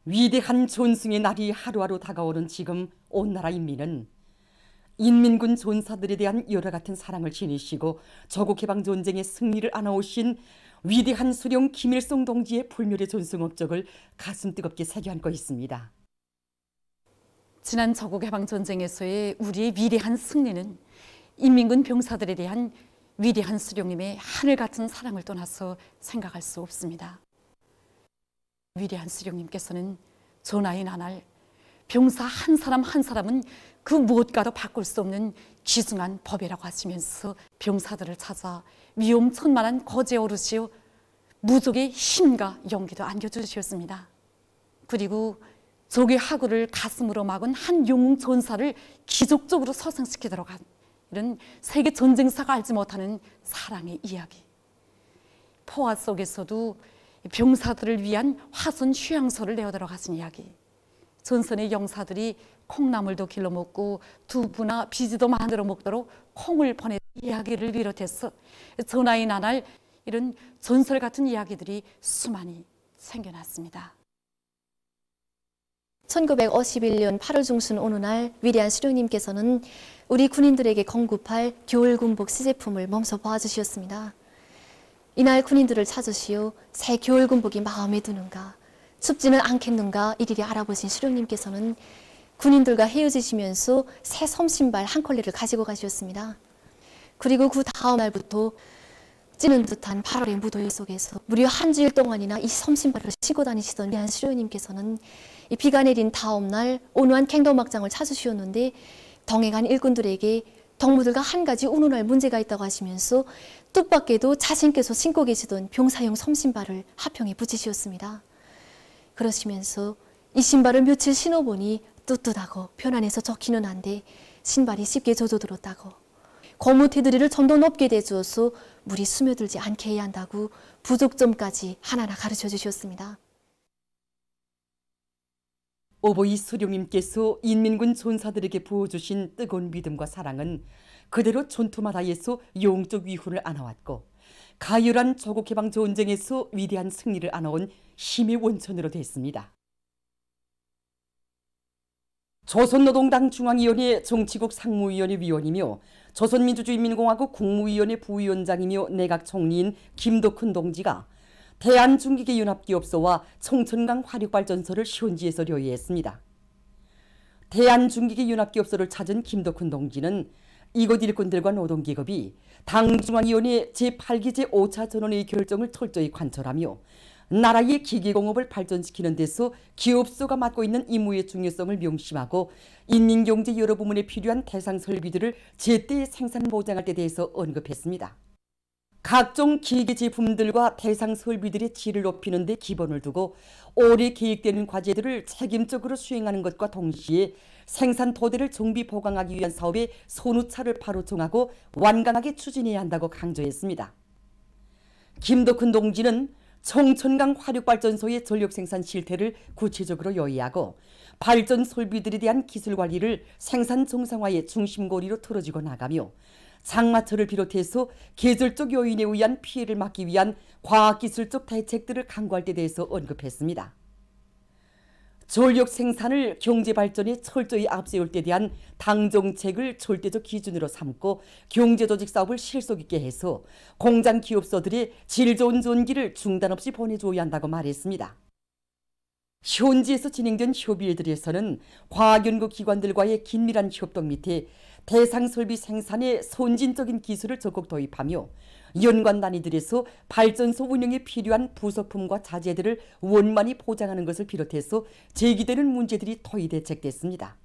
위대한 존승의 날이 하루하루 다가오는 지금 온 나라 인민은 인민군 존사들에 대한 여러 같은 사랑을 지니시고 조국해방 전쟁의 승리를 안아오신 위대한 수령 김일성 동지의 불멸의 존승 업적을 가슴 뜨겁게 새겨안고 있습니다. 지난 조국해방 전쟁에서의 우리의 위대한 승리는 인민군 병사들에 대한 위대한 수령님의 하늘 같은 사랑을 떠나서 생각할 수 없습니다. 위대한 수령님께서는 전하의 나날 병사 한 사람 한 사람은 그 무엇과도 바꿀 수 없는 귀중한 법이라고 하시면서 병사들을 찾아 위험천만한 거제 오르시어 무적의 힘과 용기도 안겨주셨습니다. 그리고 적의 하구를 가슴으로 막은 한 영웅 전사를 기적적으로 서생시키도록 한 이런 세계 전쟁사가 알지 못하는 사랑의 이야기. 포화 속에서도 병사들을 위한 화순 휴양소를 내어들어 가신 이야기. 전선의 영사들이 콩나물도 길러 먹고 두부나 비지도 만들어 먹도록 콩을 보내 이야기를 비롯해서 전하의 나날 이런 전설 같은 이야기들이 수많이 생겨났습니다. 1951년 8월 중순 어느 날 위대한 수령님께서는 우리 군인들에게 공급할 겨울군복 시제품을 몸소 보아주셨습니다. 이날 군인들을 찾으시어 새 겨울군복이 마음에 드는가, 춥지는 않겠는가 일일이 알아보신 수령님께서는 군인들과 헤어지시면서 새 섬신발 한 켤레를 가지고 가셨습니다. 그리고 그 다음 날부터 찌는 듯한 8월의 무더위 속에서 무려 한 주일 동안이나 이 섬신발을 신고 다니시던 위대한 수령님께서는 이 비가 내린 다음 날 온화한 갱도막장을 찾으셨는데 동행한 일꾼들에게 동무들과 한 가지 운운할 문제가 있다고 하시면서 뜻밖에도 자신께서 신고 계시던 병사용 섬신발을 하평에 붙이셨습니다. 그러시면서 이 신발을 며칠 신어보니 뚜뚜하고 편안해서 좋기는 한데 신발이 쉽게 젖어들었다고, 고무 테두리를 좀 더 높게 대주어서 물이 스며들지 않게 해야 한다고 부족점까지 하나하나 가르쳐 주셨습니다. 오보이 수령님께서 인민군 존사들에게 부어주신 뜨거운 믿음과 사랑은 그대로 전투마다에서 영적 위훈을 안아왔고 가열한 조국해방 전쟁에서 위대한 승리를 안아온 힘의 원천으로 됐습니다. 조선노동당 중앙위원회 정치국 상무위원회 위원이며 조선민주주의인민공화국 국무위원회 부위원장이며 내각총리인 김덕훈 동지가 대한중기계연합기업소와 청천강 화력발전소를 시원지에서 료회했습니다. 대한중기계연합기업소를 찾은 김덕훈 동지는 이곳 일꾼들과 노동기업이 당중앙위원회 제8기 제5차 전원회의 결정을 철저히 관철하며 나라의 기계공업을 발전시키는 데서 기업소가 맡고 있는 임무의 중요성을 명심하고 인민경제 여러 부문에 필요한 대상 설비들을 제때 생산 보장할 데 대해서 언급했습니다. 각종 기계 제품들과 대상 설비들의 질을 높이는 데 기본을 두고 올해 계획되는 과제들을 책임적으로 수행하는 것과 동시에 생산 토대를 정비 보강하기 위한 사업의 선우차를 바로 정하고 완강하게 추진해야 한다고 강조했습니다. 김덕훈 동지는 청천강 화력발전소의 전력 생산 실태를 구체적으로 요약하고 발전 설비들에 대한 기술 관리를 생산 정상화의 중심고리로 틀어지고 나가며 장마철을 비롯해서 계절적 요인에 의한 피해를 막기 위한 과학기술적 대책들을 강구할 데 대해서 언급했습니다. 전력 생산을 경제발전에 철저히 앞세울 때 대한 당정책을 절대적 기준으로 삼고 경제조직 사업을 실속 있게 해서 공장 기업소들의 질 좋은 전기를 중단 없이 보내줘야 한다고 말했습니다. 현지에서 진행된 협의회들에서는 과학연구기관들과의 긴밀한 협동 밑에 대상 설비 생산에 선진적인 기술을 적극 도입하며 연관 단위들에서 발전소 운영에 필요한 부속품과 자재들을 원만히 포장하는 것을 비롯해서 제기되는 문제들이 토의 대책됐습니다.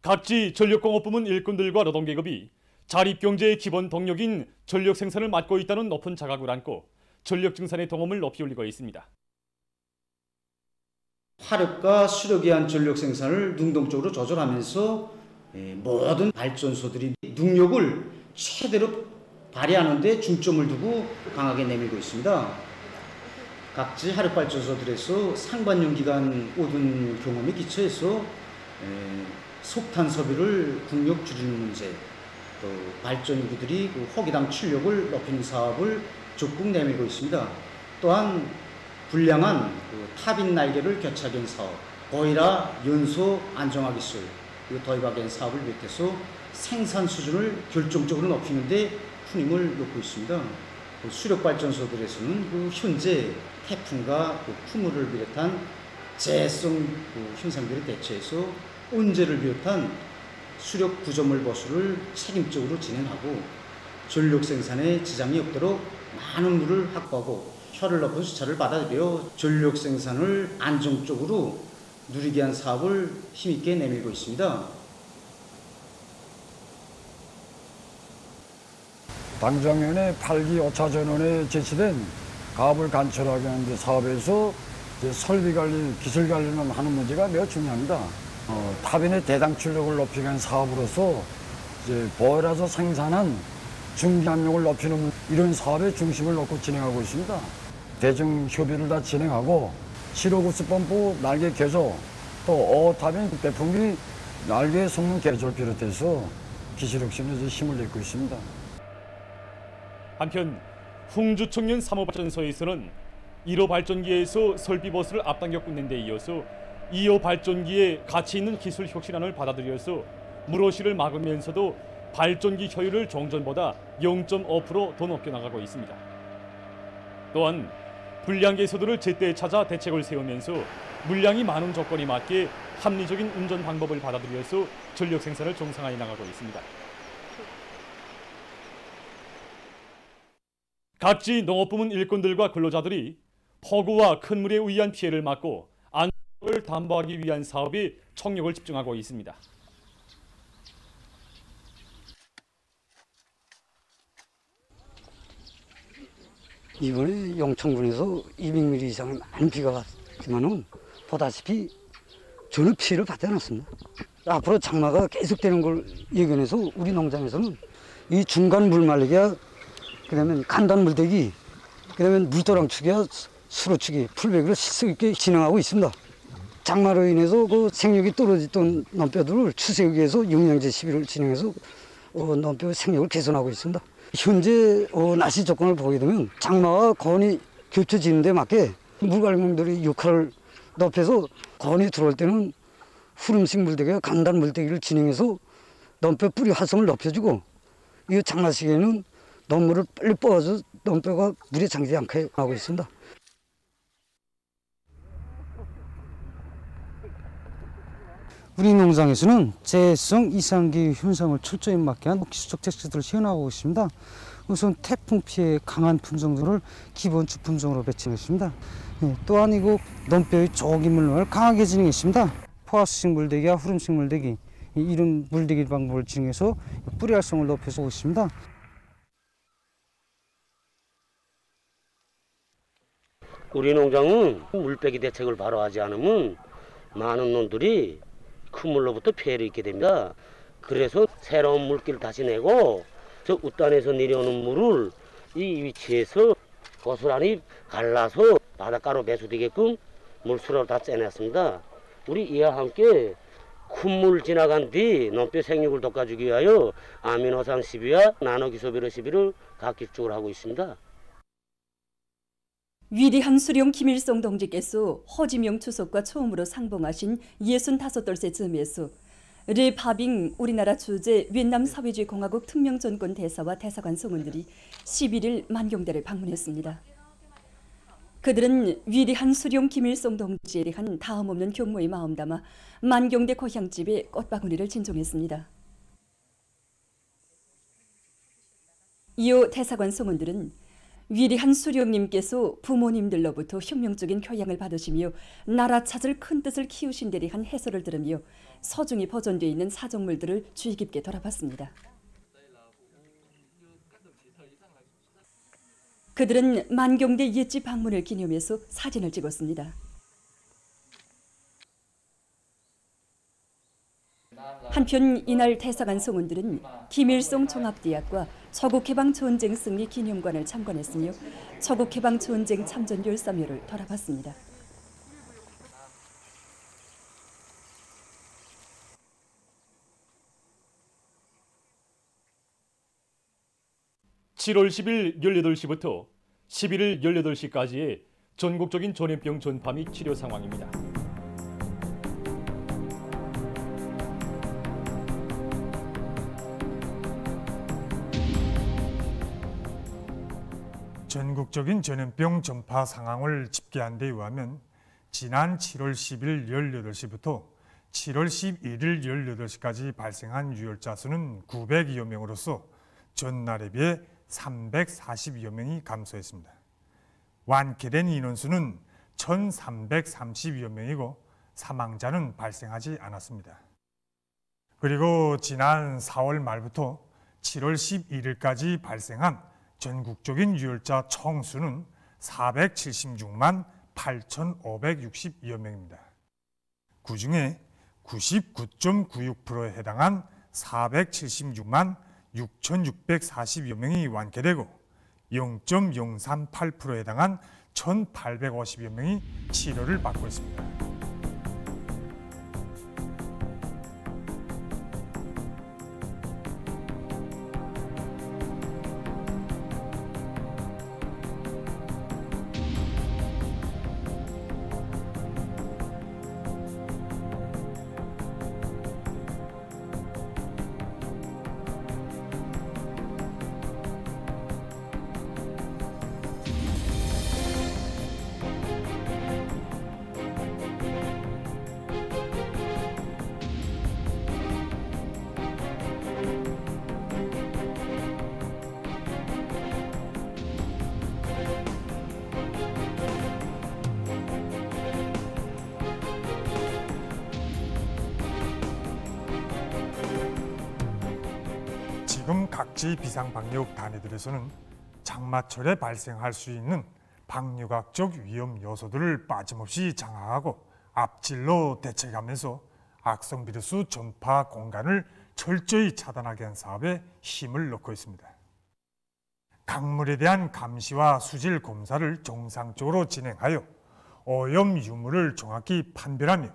각지 전력공업부문 일꾼들과 노동계급이 자립경제의 기본 동력인 전력 생산을 맡고 있다는 높은 자각을 안고 전력 증산의 동험을 높이 올리고 있습니다. 화력과 수력에 의한 전력 생산을 능동적으로 조절하면서 모든 발전소들이 능력을 최대로 발휘하는 데 중점을 두고 강하게 내밀고 있습니다. 각지 화력발전소들에서 상반년 기간 얻은 경험에 기초해서 석탄 소비를 국력 줄이는 문제, 또 발전기들이 그 호기당 출력을 높이는 사업을 적극 내밀고 있습니다. 또한 불량한 그 타빈 날개를 교체하기 사업, 보이라 연소 안정화 기술 도입하기 위한 사업을 비롯해서 생산 수준을 결정적으로 높이는 데 큰 힘을 놓고 있습니다. 그 수력발전소들에서는 그 현재 태풍과 그 풍우를 비롯한 재해성 그 현상들에 대처해서 온재를 비롯한 수력 구조물 보수를 책임적으로 진행하고 전력 생산에 지장이 없도록 많은 물을 확보하고 효율 높은 수차를 받아들여 전력 생산을 안정적으로 누리게 한 사업을 힘있게 내밀고 있습니다. 당정연의 8기 5차 전원에 제시된 가압을 간철하게 하는 사업에서 설비 관리, 기술 관리만 하는 문제가 매우 중요합니다. 타빈의 대당 출력을 높이기 위한 사업으로서 보일러에서 생산한 중기압력을 높이는 이런 사업에 중심을 놓고 진행하고 있습니다. 대중 협의를 다 진행하고 시로구스 펌프 날개 개조, 또 어타빈 배풍기 날개 성능 개조를 비롯해서 기술 혁신에 힘을 내고 있습니다. 한편 흥주 청년 3호 발전소에서는 1호 발전기에서 설비 보수를 앞당겨 끝낸 데 이어서 2호 발전기에 가치 있는 기술 혁신안을 받아들여서 물오시를 막으면서도 발전기 효율을 종전보다 0.5% 더 높여 나가고 있습니다. 또한 불량 개소들을 제때 찾아 대책을 세우면서 물량이 많은 조건에 맞게 합리적인 운전 방법을 받아들여서 전력 생산을 정상화해 나가고 있습니다. 각지 농업부문 일꾼들과 근로자들이 폭우와 큰 물에 의한 피해를 막고 안전을 담보하기 위한 사업에 총력을 집중하고 있습니다. 이번에 영천군에서 200mm 이상의 많은 비가 왔지만은 보다시피 전혀 피해를 받지 않았습니다. 앞으로 장마가 계속되는 걸 예견해서 우리 농장에서는 이 중간 물말리기와 그다음에 간단 물대기, 그다음에 물도랑축이와 수로축이 풀베기를 실속 있게 진행하고 있습니다. 장마로 인해서 그 생육이 떨어졌던 논뼈들을 추세하기 위해서 영양제 시비를 진행해서 논뼈 생육을 개선하고 있습니다. 현재 날씨 조건을 보게 되면 장마와 건이 겹쳐지는 데 맞게 물관리공들이 역할을 높여서 건이 들어올 때는 후름식 물대기와 간단 물대기를 진행해서 논뼈 뿌리 활성을 높여주고 이 장마 시기에는 논물을 빨리 뽑아서 논뼈가 물에 잠기지 않게 하고 있습니다. 우리 농장에서는 재해성 이상기후 현상을 철저히 막게 한 기술적 대책들을 시행하고 있습니다. 우선 태풍 피해 강한 품종들을 기본 주품종으로 배치했습니다. 또한 이곳 논뼈의 조기물을 강하게 진행했습니다. 포화수식 물대기와 후름식 물대기, 이런 물대기 방법을 진행해서 뿌리 활성을 높여서 있습니다. 우리 농장은 물빼기 대책을 바로 하지 않으면 많은 논들이 큰 물로부터 피해를 입게 됩니다. 그래서 새로운 물기를 다시 내고 저 웃단에서 내려오는 물을 이 위치에서 고스란히 갈라서 바닷가로 배수되게끔 물수로를 다 째냈습니다. 우리 이와 함께 큰 물 지나간 뒤 논뼈 생육을 돋궈주기 위하여 아미노산 시비와 나노기소비료 시비를 각기적으로 하고 있습니다. 위대한 수령 김일성 동지께서 허지명 추석과 처음으로 상봉하신 65돌째 즈음에서 르파빙 우리나라 주재越南 사회주의 공화국 특명전권 대사와 대사관 성원들이 11일 만경대를 방문했습니다. 그들은 위대한 수령 김일성 동지에 대한 다음없는 경모의 마음 담아 만경대 고향집에 꽃바구니를 진송했습니다. 이후 대사관 성원들은 위대한 수령님께서 부모님들로부터 혁명적인 교양을 받으시며 나라 찾을 큰 뜻을 키우신 데 대한 해설을 들으며 서중히 보존되어 있는 사정물들을 주의 깊게 돌아봤습니다. 그들은 만경대 옛집 방문을 기념해서 사진을 찍었습니다. 한편 이날 대사관 성원들은 김일성 종합대학과 저국해방전쟁 승리 기념관을 참관했으며 저국해방전쟁 참전 열사묘를 돌아봤습니다. (7월 10일) 18시부터 (11일) 18시까지의 전국적인 전염병 전파 및 치료 상황입니다. 전국적인 전염병 전파 상황을 집계한 데 의하면 지난 7월 10일 18시부터 7월 11일 18시까지 발생한 유혈자 수는 902여 명으로서 전날에 비해 342여 명이 감소했습니다. 완쾌된 인원수는 1,332여 명이고 사망자는 발생하지 않았습니다. 그리고 지난 4월 말부터 7월 11일까지 발생한 전국적인 유혈자 총수는 476만 8,562여 명입니다. 그중에 99.96%에 해당한 476만 6,642여 명이 완쾌되고 0.038%에 해당한 1,850여 명이 치료를 받고 있습니다. 지금 각지 비상방역 단위들에서는 장마철에 발생할 수 있는 방역학적 위험 요소들을 빠짐없이 장악하고 앞질러 대책하면서 악성 비루스 전파 공간을 철저히 차단하게 한 사업에 힘을 넣고 있습니다. 강물에 대한 감시와 수질 검사를 정상적으로 진행하여 오염 유물을 정확히 판별하며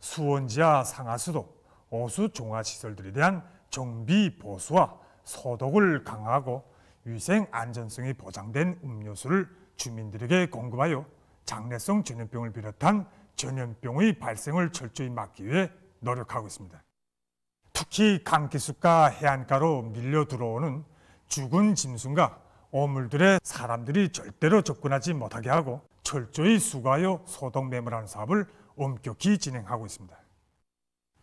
수원지하 상하수도, 오수 종화시설들에 대한 정비 보수와 소독을 강화하고 위생 안전성이 보장된 음료수를 주민들에게 공급하여 장내성 전염병을 비롯한 전염병의 발생을 철저히 막기 위해 노력하고 있습니다. 특히 강기슭과 해안가로 밀려 들어오는 죽은 짐승과 오물들에 사람들이 절대로 접근하지 못하게 하고 철저히 수거하여 소독 매몰하는 사업을 엄격히 진행하고 있습니다.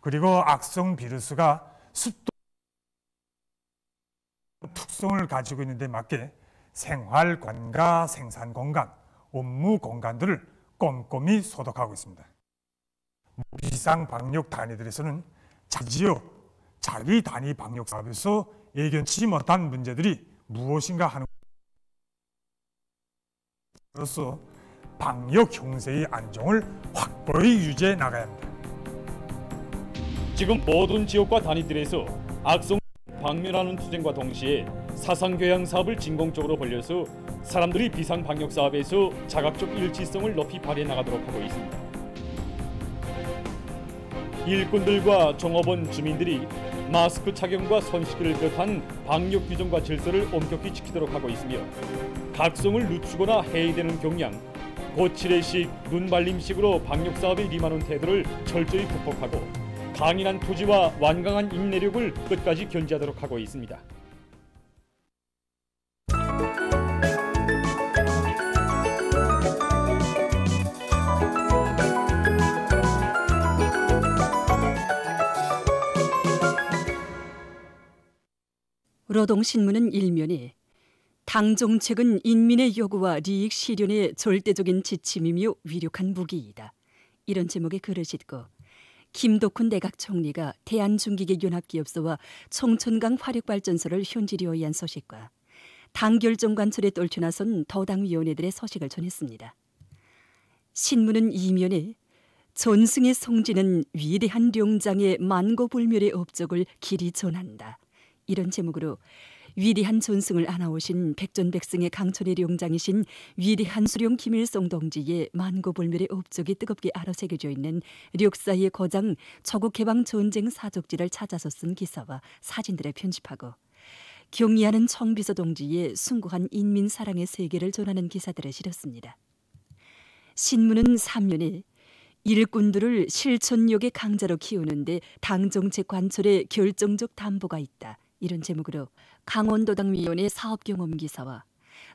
그리고 악성 비루스가 습도 특성을 가지고 있는 데 맞게 생활관과 생산공간, 업무 공간들을 꼼꼼히 소독하고 있습니다. 비상방역 단위들에서는 자지역, 자기 단위 방역 사업에서 예견치 못한 문제들이 무엇인가 하는 것으로서 방역 형세의 안정을 확고히 유지해 나가야 합니다. 지금 모든 지역과 단위들에서 악성 박멸하는 투쟁과 동시에 사상교양 사업을 진공적으로 벌려서 사람들이 비상방역 사업에서 자각적 일치성을 높이 발휘해 나가도록 하고 있습니다. 일꾼들과 종업원 주민들이 마스크 착용과 손 씻기를 비롯한 방역 규정과 질서를 엄격히 지키도록 하고 있으며 각성을 늦추거나 해이되는 경향, 거칠의식, 눈발림식으로 방역 사업에 임하는 태도를 철저히 극복하고 강인한 토지와 완강한 인내력을 끝까지 견지하도록 하고 있습니다. 노동신문은 일면에 당 정책은 인민의 요구와利益 실현의 절대적인 지침이며 위력한 무기이다. 이런 제목의 글을 싣고 김덕훈 내각 총리가 대한중기계연합기업소와 청천강 화력발전소를 현지로 의한 소식과 당 결정 관철에 떨쳐 나선 더당위원회들의 소식을 전했습니다. 신문은 이면에 존승의 송지는 위대한 룡장의 만고불멸의 업적을 길이 전한다. 이런 제목으로 위대한 존승을 안아오신 백전백승의 강철의 룡장이신 위대한 수룡 김일성 동지의 만고불멸의 업적이 뜨겁게 아로새겨져 있는 력사의 거장 조국해방 전쟁 사족지를 찾아서 쓴 기사와 사진들을 편집하고 경의하는 청비서 동지의 숭고한 인민사랑의 세계를 전하는 기사들을 실었습니다. 신문은 3년에 일꾼들을 실천력의 강자로 키우는데 당정책 관철에 결정적 담보가 있다. 이런 제목으로 강원도당위원회 사업경험기사와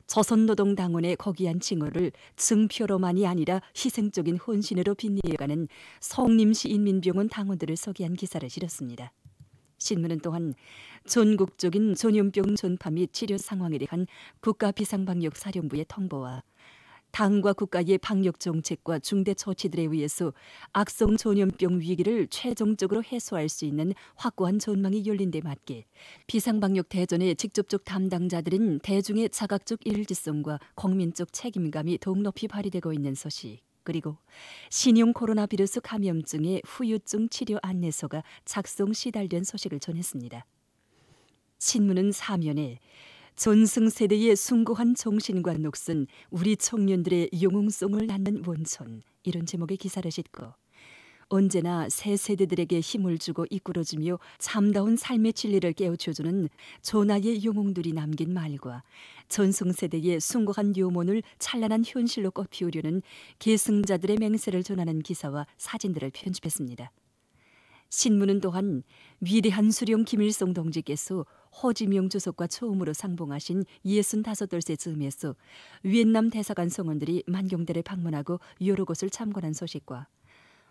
조선노동당원의 거기한 징후를 증표로만이 아니라 희생적인 헌신으로 빛내어가는 성림시 인민병원 당원들을 소개한 기사를 실었습니다. 신문은 또한 전국적인 전염병 전파 및 치료 상황에 대한 국가비상방역사령부의 통보와 당과 국가의 방역 정책과 중대 조치들에 의해서 악성 전염병 위기를 최종적으로 해소할 수 있는 확고한 전망이 열린 데 맞게 비상방역 대전의 직접적 담당자들인 대중의 자각적 일지성과 국민적 책임감이 더욱 높이 발휘되고 있는 소식, 그리고 신형 코로나 비루스 감염증의 후유증 치료 안내서가 작성 시달된 소식을 전했습니다. 신문은 사면에 전승 세대의 숭고한 정신과 녹슨 우리 청년들의 영웅송을 낳는 원천, 이런 제목의 기사를 싣고 언제나 새 세대들에게 힘을 주고 이끌어주며 참다운 삶의 진리를 깨우쳐주는 조나의 영웅들이 남긴 말과 전승 세대의 숭고한 요문을 찬란한 현실로 꽃피우려는 계승자들의 맹세를 전하는 기사와 사진들을 편집했습니다. 신문은 또한 위대한 수령 김일성 동지께서 호지명 주석과 처음으로 상봉하신 65돌세 즈음에서 위엔남 대사관 성원들이 만경대를 방문하고 여러 곳을 참관한 소식과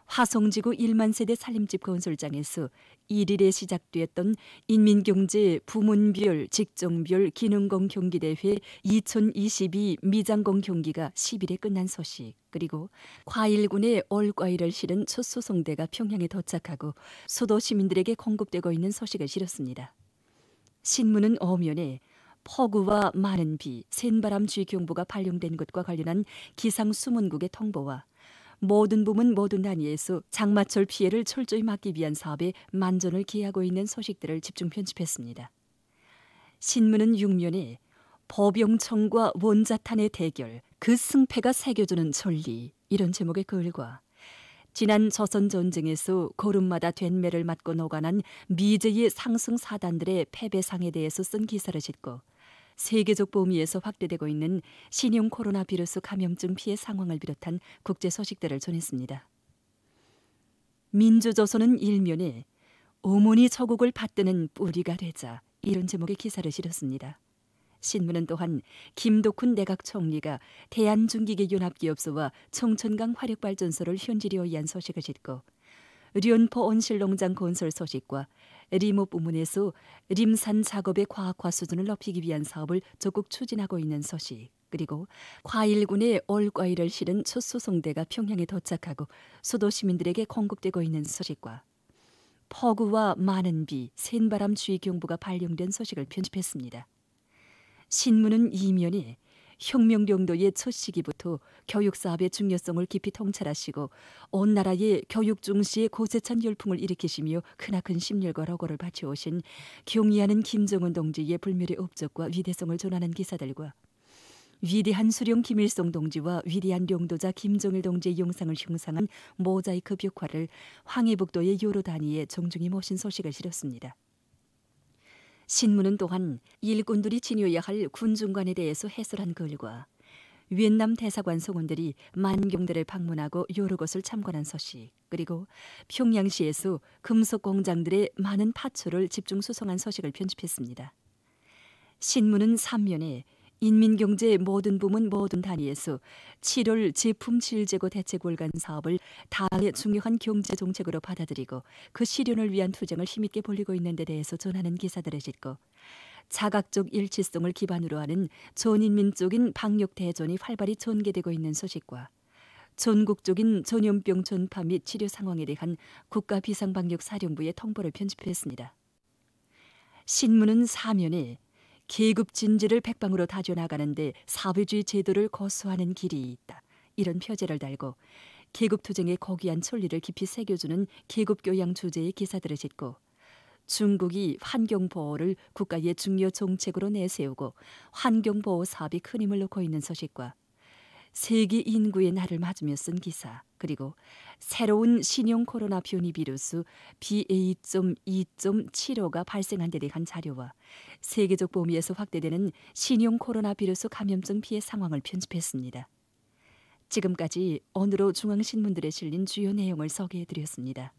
화성지구 1만 세대 살림집 건설장에서 1일에 시작되었던 인민경제 부문별, 직종별 기능공 경기대회 2022 미장공 경기가 10일에 끝난 소식, 그리고 과일군의 올과일을 실은 첫 소송대가 평양에 도착하고 수도 시민들에게 공급되고 있는 소식을 실었습니다. 신문은 어면에 폭우와 많은 비, 센바람 주의경보가 발령된 것과 관련한 기상 수문국의 통보와 모든 부문 모든 단위에서 장마철 피해를 철저히 막기 위한 사업에 만전을 기하고 있는 소식들을 집중 편집했습니다. 신문은 6면에 보병청과 원자탄의 대결, 그 승패가 새겨주는 전리, 이런 제목의 글과 지난 조선전쟁에서 걸음마다 된매를 맞고 녹아난 미제의 상승 사단들의 패배상에 대해서 쓴 기사를 싣고 세계적 범위에서 확대되고 있는 신형 코로나 비루스 감염증 피해 상황을 비롯한 국제 소식들을 전했습니다. 민주조선은 1면에 어머니 조국을 받드는 뿌리가 되자, 이런 제목의 기사를 실었습니다. 신문은 또한 김덕훈 내각 총리가 대한중기계연합기업소와 청천강 화력발전소를 현지로 위한 소식을 싣고 련포 온실농장 건설 소식과 리모 부문에서 림산 작업의 과학화 수준을 높이기 위한 사업을 적극 추진하고 있는 소식, 그리고 과일군의 올과일을 실은 첫 소송대가 평양에 도착하고 수도 시민들에게 공급되고 있는 소식과 폭우와 많은 비, 센바람 주의경보가 발령된 소식을 편집했습니다. 신문은 2면에 혁명령도의 첫 시기부터 교육사업의 중요성을 깊이 통찰하시고 온 나라의 교육 중시의 고세찬 열풍을 일으키시며 크나큰 심혈과 로고를 바쳐오신 경의하는 김정은 동지의 불멸의 업적과 위대성을 전하는 기사들과 위대한 수령 김일성 동지와 위대한 령도자 김정일 동지의 영상을 형상한 모자이크 벽화를 황해북도의 여러 단위에 정중히 모신 소식을 실었습니다. 신문은 또한 일꾼들이 지녀야 할 군중관에 대해서 해설한 글과 위엔남 대사관 성원들이 만경대를 방문하고 여러 곳을 참관한 소식, 그리고 평양시에서 금속 공장들의 많은 파초를 집중 수송한 소식을 편집했습니다. 신문은 3면에 인민경제 모든 부문 모든 단위에서 7월 제품 질재고 대책 월간 사업을 당의 중요한 경제 정책으로 받아들이고 그 실현을 위한 투쟁을 힘있게 벌이고 있는 데 대해서 전하는 기사들을 싣고 자각적 일치성을 기반으로 하는 전인민적인 방역 대전이 활발히 전개되고 있는 소식과 전국적인 전염병 전파 및 치료 상황에 대한 국가비상방역사령부의 통보를 편집했습니다. 신문은 4면에 계급 진지를 백방으로 다져나가는데 사회주의 제도를 고수하는 길이 있다, 이런 표제를 달고 계급투쟁의 거귀한 천리를 깊이 새겨주는 계급교양 주제의 기사들을 싣고 중국이 환경보호를 국가의 중요 정책으로 내세우고 환경보호 사업에 큰 힘을 놓고 있는 소식과 세계 인구의 날을 맞으며 쓴 기사, 그리고 새로운 신형 코로나 변이 비루스 BA.2.75가 발생한 데 대한 자료와 세계적 범위에서 확대되는 신형 코로나 비루스 감염증 피해 상황을 편집했습니다. 지금까지 오늘로 중앙신문들에 실린 주요 내용을 소개해드렸습니다.